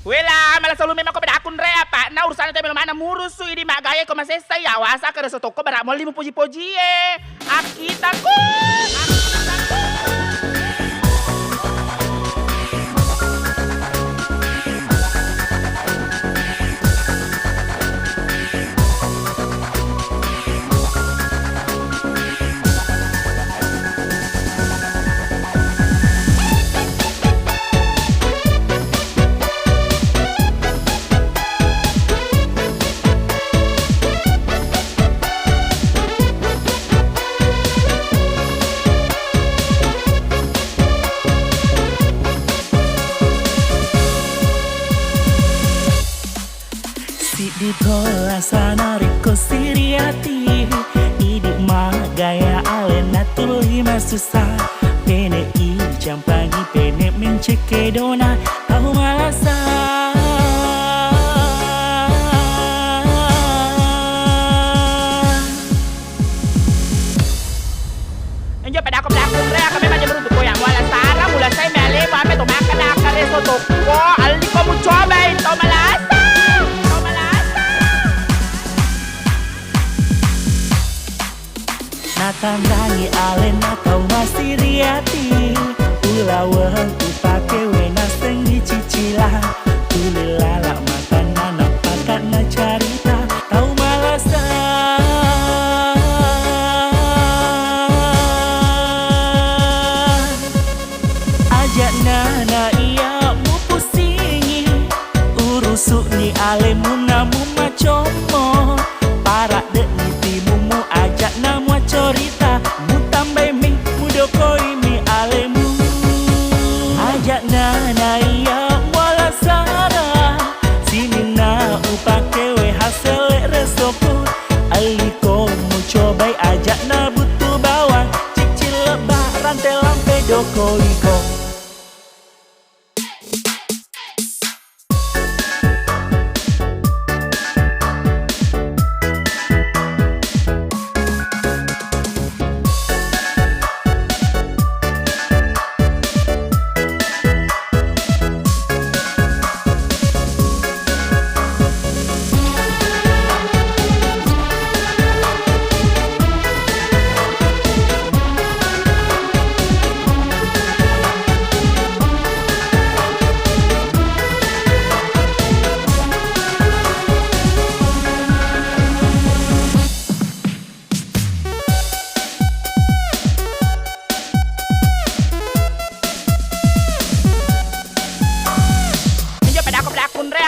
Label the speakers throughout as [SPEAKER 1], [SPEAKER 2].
[SPEAKER 1] Wela, malah selalu memang kau beda akun rea pak. Nah urusan itu mana murus su ini mak gaya kau masih saya wasa ke reso toko berak mau lima puji-puji Akitaku.
[SPEAKER 2] Di tola sana riko siriati Idi magaya alena tulima susah Pene i jam pagi pene menceke dona Tahu malasa
[SPEAKER 1] Enjo pada aku belakang rea kami macam beruntuk koyak wala sara mula saya mele mame to makan akar reso toko alni kamu coba itu malasa.
[SPEAKER 2] Natandani alena kau masih riati Ulaweng upake wena sengi cicilah Tulilala makanan nampakan na carita Kau malasa Ajak nana iya mu pusingi Urusuk ni alemu namu macomo Parak dek nitimu ajak namu corita mu tambai mi mudokoi mi alemu ajak nana iya wala sara sini na upake we hasil resoku aliko mu cobai ajak na butuh bawang cicil lebah rantai lampe dokoiko.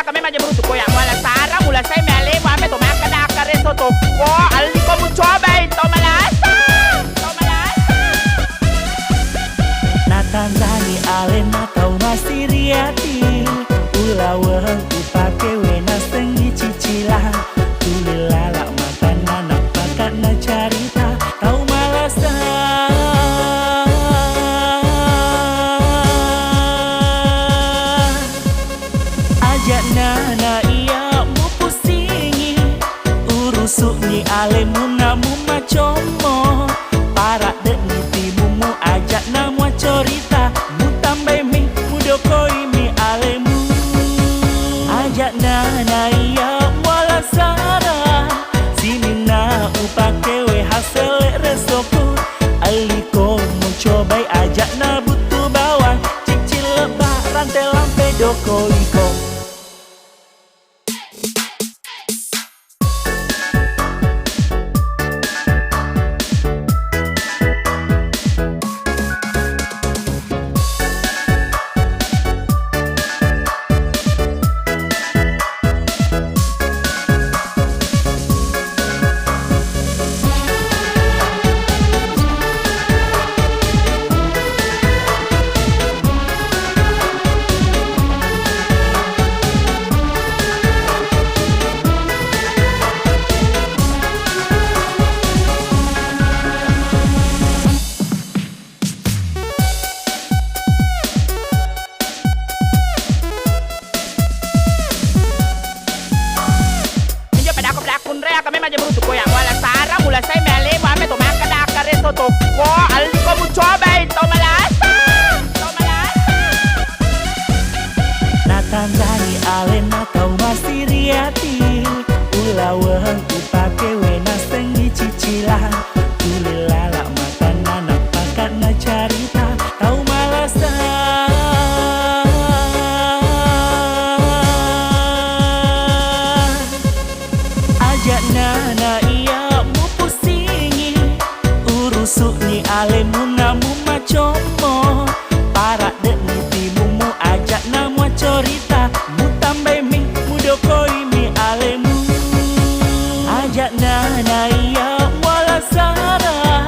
[SPEAKER 1] Kami macam beruntuk koyak wala sara mula saya mele mame to makan akar reso toko alni kamu coba itu malasa.
[SPEAKER 2] Natandani alena kau masih riati Ulaweng upake wena sengi cicilah Tulilala makanan nampakan na carita Kau malasa Ajak nana iya mu pusingi Urusuk ni alemu namu macomo Parak dek nitimu mu ajak namu corita Mu tambai mi mudokoi mi alemu Ajak nana iya wala sara Sini na upake we hasil resoku Aliko mu cobai ajak na butuh bawang Cicil lebah rantai lampe dokoiko.
[SPEAKER 1] Kami macam beruntuk koyak wala sara mula saya mele mame to makan akar reso toko alni kamu coba itu malasa.
[SPEAKER 2] Natandani bilang tulilala makanan apa karena cerita tahu malasan. Ajak nana iya mu pusingi urusuk ni alemu namu macomo para dek timu mu ajak nama cerita mu tambah mi mu dokoi mi alemu. Ajak nana iya wala sara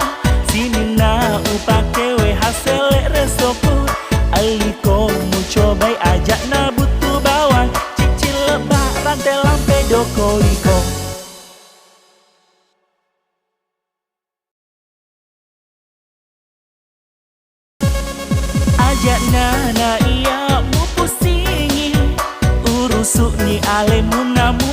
[SPEAKER 2] sini na upake we hasil resoko aliko mu cobai ajak na butuh bawang cicil lebak rantai lampe dokoiko. Ajak nana iya mu pusingi urusuk ni alemu namu